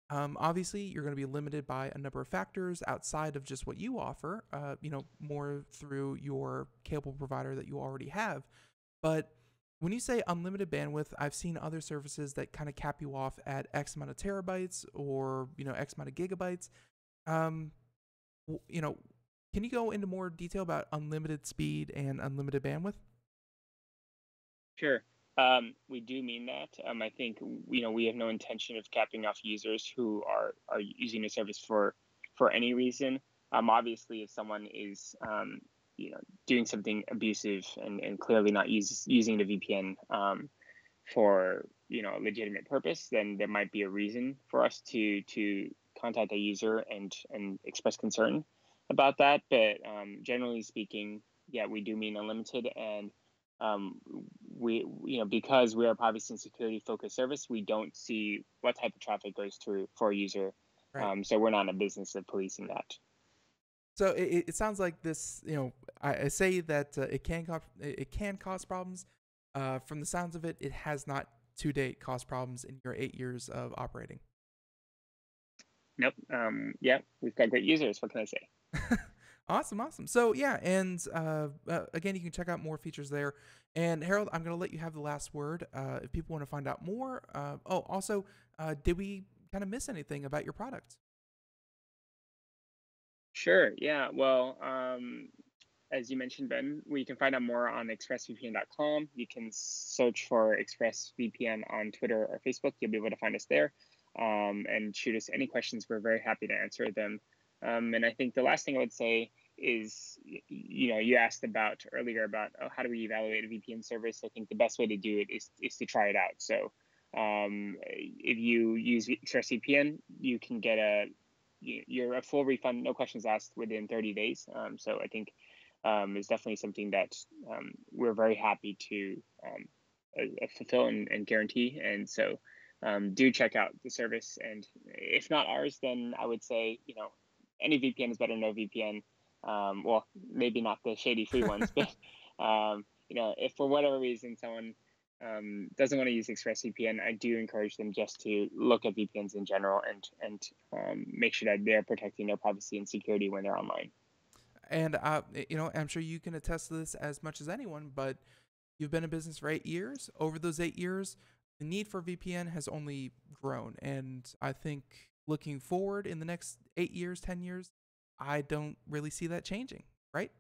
Obviously, you're going to be limited by a number of factors outside of just what you offer, more through your cable provider that you already have. But when you say unlimited bandwidth, I've seen other services that kind of cap you off at X amount of terabytes or, X amount of gigabytes. Can you go into more detail about unlimited speed and unlimited bandwidth? Sure. We do mean that. I think, we have no intention of capping off users who are using a service for any reason. Obviously, if someone is, doing something abusive and clearly not using the VPN for, a legitimate purpose, then there might be a reason for us to contact a user and express concern about that. But generally speaking, yeah, we do mean unlimited. And we, because we're a privacy and security focused service, we don't see what type of traffic goes through for a user. Right. So we're not in a business of policing that. So it sounds like this, I say that it can cause problems. From the sounds of it, it has not to date caused problems in your 8 years of operating. Nope. Yeah, we've got great users. What can I say? Awesome. So yeah, and again, you can check out more features there. And Harold, I'm going to let you have the last word. If people want to find out more. Also, did we kind of miss anything about your product? Sure. Yeah. Well, as you mentioned, Ben, we can find out more on expressvpn.com. You can search for ExpressVPN on Twitter or Facebook. You'll be able to find us there, and shoot us any questions. We're very happy to answer them. And I think the last thing I would say is, you asked earlier about how do we evaluate a VPN service. I think the best way to do it is to try it out. So if you use ExpressVPN, you can get a full refund, no questions asked, within 30 days. So I think it's definitely something that we're very happy to fulfill and guarantee. And so do check out the service. And if not ours, then I would say, any VPN is better than no VPN. Well, maybe not the shady free ones, but if for whatever reason someone doesn't want to use ExpressVPN, I do encourage them just to look at VPNs in general and make sure that they're protecting their privacy and security when they're online. And I'm sure you can attest to this as much as anyone, but you've been in business for 8 years. Over those 8 years, the need for VPN has only grown. And I think looking forward in the next 8 years, 10 years, I don't really see that changing, right?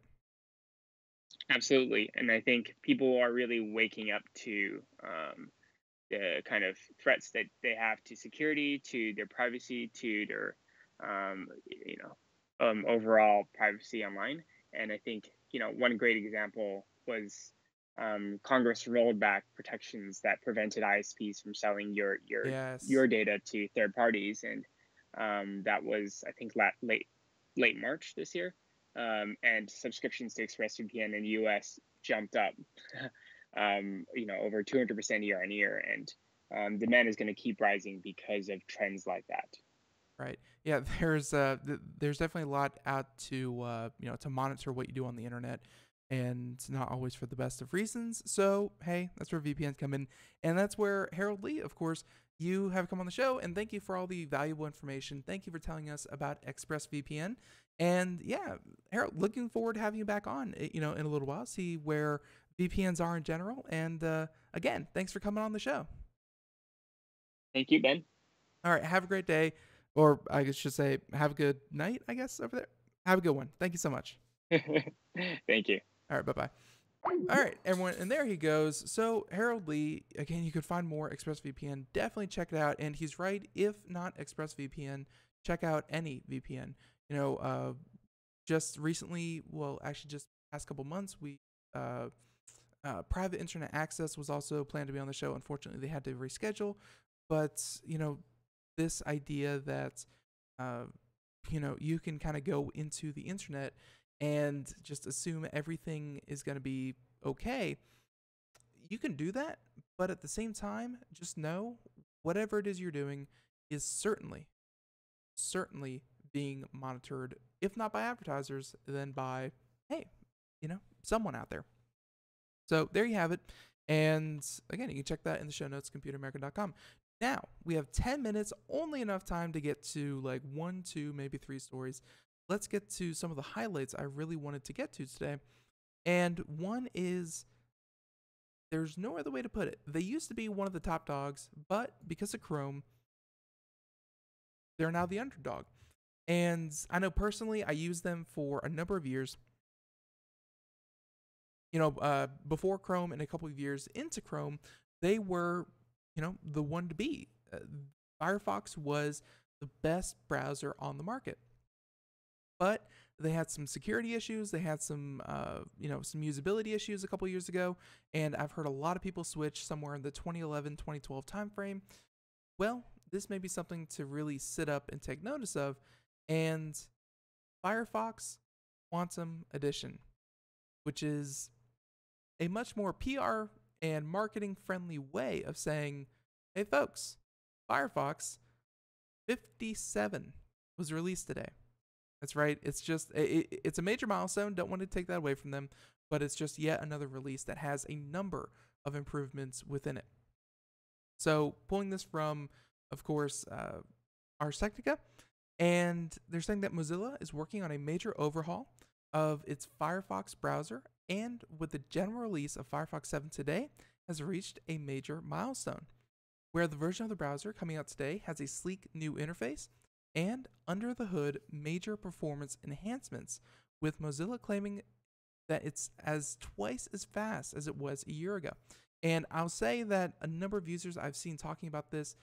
Absolutely. And I think people are really waking up to the kind of threats that they have to security, to their privacy, to their, overall privacy online. And I think, one great example was Congress rolled back protections that prevented ISPs from selling your data to third parties. And that was, I think, late March this year. And subscriptions to ExpressVPN in the US jumped up, over 200% year on year. And demand is going to keep rising because of trends like that. Right. Yeah. There's definitely a lot out to to monitor what you do on the internet, and not always for the best of reasons. So hey, that's where VPNs come in, and that's where Harold Lee, of course, you have come on the show, and thank you for all the valuable information. Thank you for telling us about ExpressVPN. And yeah, Harold, looking forward to having you back on, in a little while, see where VPNs are in general. And again, thanks for coming on the show. Thank you, Ben. All right, have a great day, or I should say, have a good night, I guess, over there. Have a good one. Thank you so much. Thank you. All right, bye-bye. All right, everyone, and there he goes. So Harold Lee, again, you could find more ExpressVPN. Definitely check it out. And he's right. If not ExpressVPN, check out any VPN. Just recently, well, actually, just past couple months, private internet access was also planned to be on the show. Unfortunately, they had to reschedule. But this idea that you can kind of go into the internet and just assume everything is going to be okay. You can do that, but at the same time, just know whatever it is you're doing is certainly being monitored, if not by advertisers, then by, hey, someone out there. So there you have it. And again, you can check that in the show notes, computeramerica.com. Now, we have 10 minutes, only enough time to get to like 1, 2, maybe 3 stories. Let's get to some of the highlights I really wanted to get to today. And one is, there's no other way to put it. They used to be one of the top dogs, but because of Chrome, they're now the underdog. And I know personally, I used them for a number of years. Before Chrome and a couple of years into Chrome, they were, the one to beat. Firefox was the best browser on the market. But they had some security issues. They had some usability issues a couple years ago. And I've heard a lot of people switch somewhere in the 2011, 2012 timeframe. Well, this may be something to really sit up and take notice of. And Firefox Quantum Edition, which is a much more PR and marketing friendly way of saying, hey folks, Firefox 57 was released today. That's right. It's just, it's a major milestone. Don't want to take that away from them, but it's just yet another release that has a number of improvements within it. So pulling this from, of course, Ars Technica, and they're saying that Mozilla is working on a major overhaul of its Firefox browser, and with the general release of Firefox 7 today, has reached a major milestone, where the version of the browser coming out today has a sleek new interface and under the hood major performance enhancements, with Mozilla claiming that it's twice as fast as it was a year ago. And I'll say that a number of users I've seen talking about this,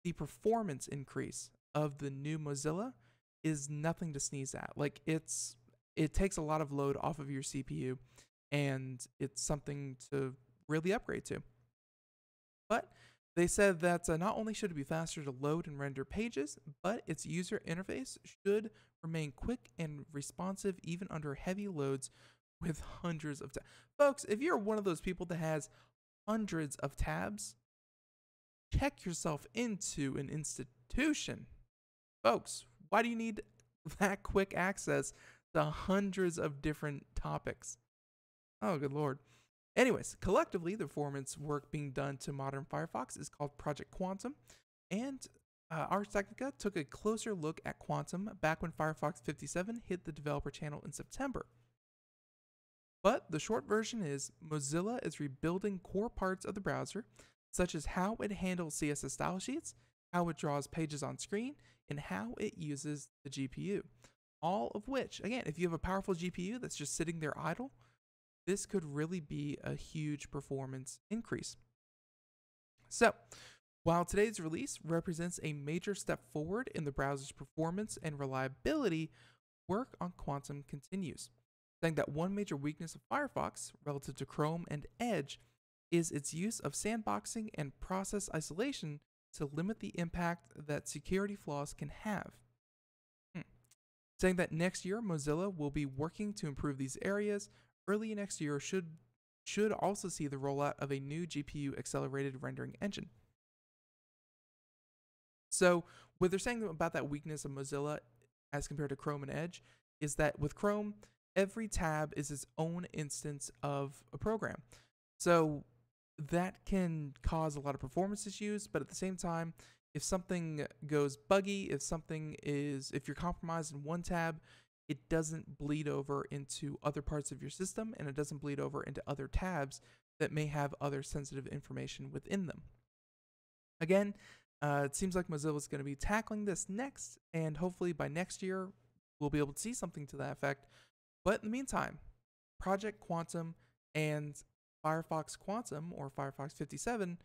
the performance increase of the new Mozilla is nothing to sneeze at. Like, it takes a lot of load off of your CPU, and it's something to really upgrade to. But they said that not only should it be faster to load and render pages, but its user interface should remain quick and responsive even under heavy loads with hundreds of tabs. Folks, if you're one of those people that has hundreds of tabs, check yourself into an institution. Folks, why do you need that quick access to hundreds of different topics? Oh, good Lord. Anyways, collectively, the performance work being done to modern Firefox is called Project Quantum, and Ars Technica took a closer look at Quantum back when Firefox 57 hit the developer channel in September. But the short version is Mozilla is rebuilding core parts of the browser, such as how it handles CSS style sheets, how it draws pages on screen, and how it uses the GPU. All of which, again, if you have a powerful GPU that's just sitting there idle, this could really be a huge performance increase. So, while today's release represents a major step forward in the browser's performance and reliability, work on Quantum continues, saying that one major weakness of Firefox relative to Chrome and Edge is its use of sandboxing and process isolation to limit the impact that security flaws can have. Saying that next year Mozilla will be working to improve these areas. Early next year should also see the rollout of a new GPU accelerated rendering engine. So what they're saying about that weakness of Mozilla as compared to Chrome and Edge is that with Chrome, every tab is its own instance of a program. So that can cause a lot of performance issues, but at the same time, if something goes buggy, if you're compromised in one tab, it doesn't bleed over into other parts of your system, and it doesn't bleed over into other tabs that may have other sensitive information within them. Again, It seems like Mozilla is going to be tackling this next, and hopefully by next year, we'll be able to see something to that effect. But in the meantime, Project Quantum and Firefox Quantum, or Firefox 57,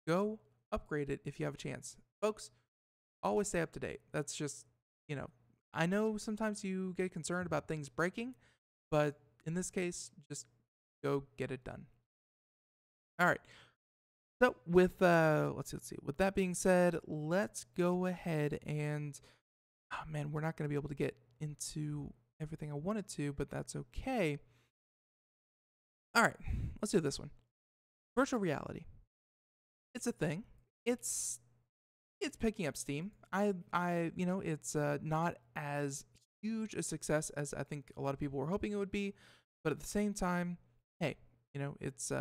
go upgrade it if you have a chance. Folks, always stay up to date. That's just, I know sometimes you get concerned about things breaking, but in this case, just go get it done. All right. So with let's see. With that being said, let's go ahead and we're not going to be able to get into everything I wanted to, but that's okay. All right, let's do this one. Virtual reality. It's a thing. It's picking up steam. It's not as huge a success as I think a lot of people were hoping it would be, but at the same time, hey, it's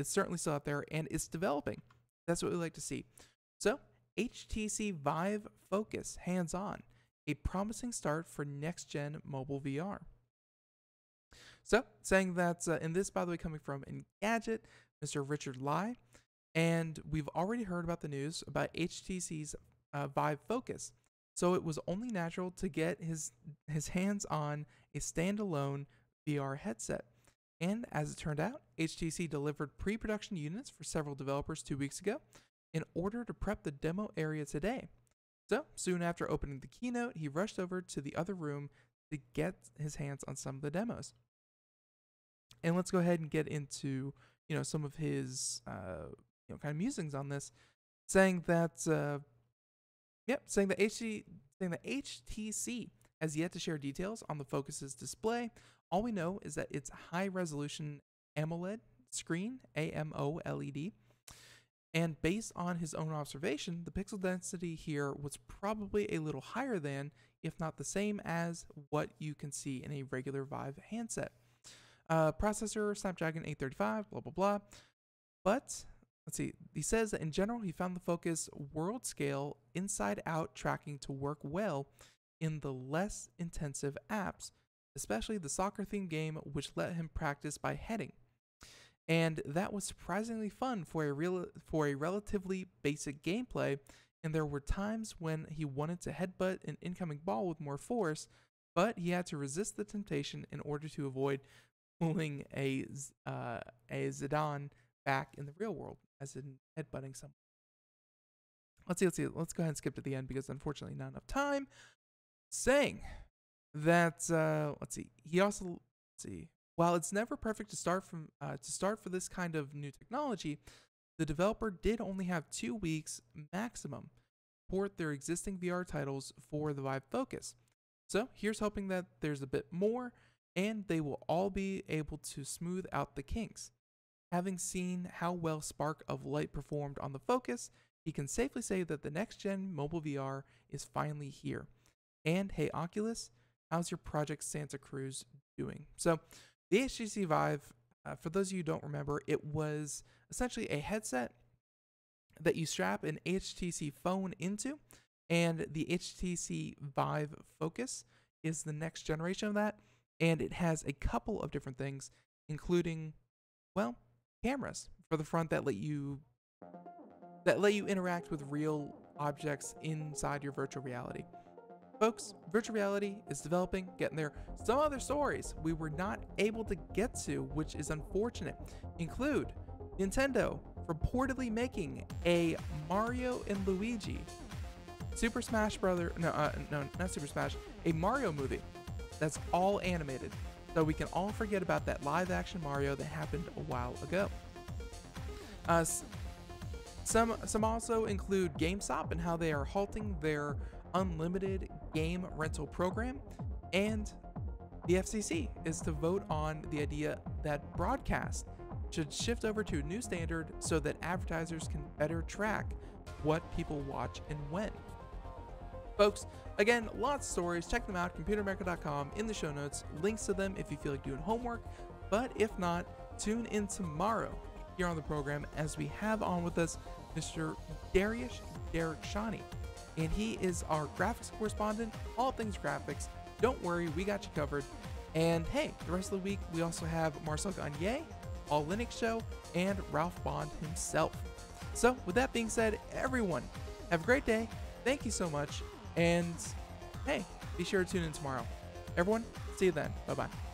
certainly still out there and it's developing. That's what we like to see. So HTC Vive Focus hands-on, a promising start for next-gen mobile VR. So saying that in this, by the way, coming from Engadget, Mr. Richard Lai, and we've already heard about the news about HTC's Vive Focus. So it was only natural to get his hands on a standalone VR headset. And as it turned out, HTC delivered pre-production units for several developers 2 weeks ago in order to prep the demo area today. So soon after opening the keynote, he rushed over to the other room to get his hands on some of the demos. And let's go ahead and get into some of his kind of musings on this, saying that HTC has yet to share details on the Focus's display. All we know is that it's high-resolution AMOLED screen, AMOLED, and based on his own observation, the pixel density here was probably a little higher than, if not the same as, what you can see in a regular Vive handset. Processor, Snapdragon 835, blah, blah, blah. But, let's see, he says that in general, he found the Focus world scale inside-out tracking to work well in the less intensive apps, especially the soccer-themed game, which let him practice by heading. And that was surprisingly fun for a relatively basic gameplay, and there were times when he wanted to headbutt an incoming ball with more force, but he had to resist the temptation in order to avoid pulling a Zidane back in the real world, as in headbutting someone. Let's see. Let's go ahead and skip to the end because unfortunately not enough time. Saying that, he also, while it's never perfect to start for this kind of new technology, the developer did only have 2 weeks maximum to port their existing VR titles for the Vive Focus. So here's hoping that there's a bit more, and they will all be able to smooth out the kinks. Having seen how well Spark of Light performed on the Focus, he can safely say that the next-gen mobile VR is finally here. And hey, Oculus, how's your Project Santa Cruz doing? So the HTC Vive, for those of you who don't remember, it was essentially a headset that you strap an HTC phone into, and the HTC Vive Focus is the next generation of that, and it has a couple of different things, including, well, cameras for the front that let you interact with real objects inside your virtual reality. Folks, virtual reality is developing, getting there. Some other stories we were not able to get to, which is unfortunate, include Nintendo reportedly making a Mario and Luigi Super Smash Brother, not Super Smash, a Mario movie that's all animated. So we can all forget about that live action Mario that happened a while ago. Some also include GameStop and how they are halting their unlimited game rental program, and the FCC is to vote on the idea that broadcast should shift over to a new standard so that advertisers can better track what people watch and when. Folks, again, lots of stories. Check them out, computeramerica.com, in the show notes. Links to them if you feel like doing homework. But if not, tune in tomorrow here on the program as we have on with us Mr. Derek Shani. And he is our graphics correspondent, all things graphics. Don't worry, we got you covered. And hey, the rest of the week, we also have Marcel Gagne, All Linux Show, and Ralph Bond himself. So with that being said, everyone, Have a great day. Thank you so much. And hey, be sure to tune in tomorrow. Everyone, see you then. Bye-bye.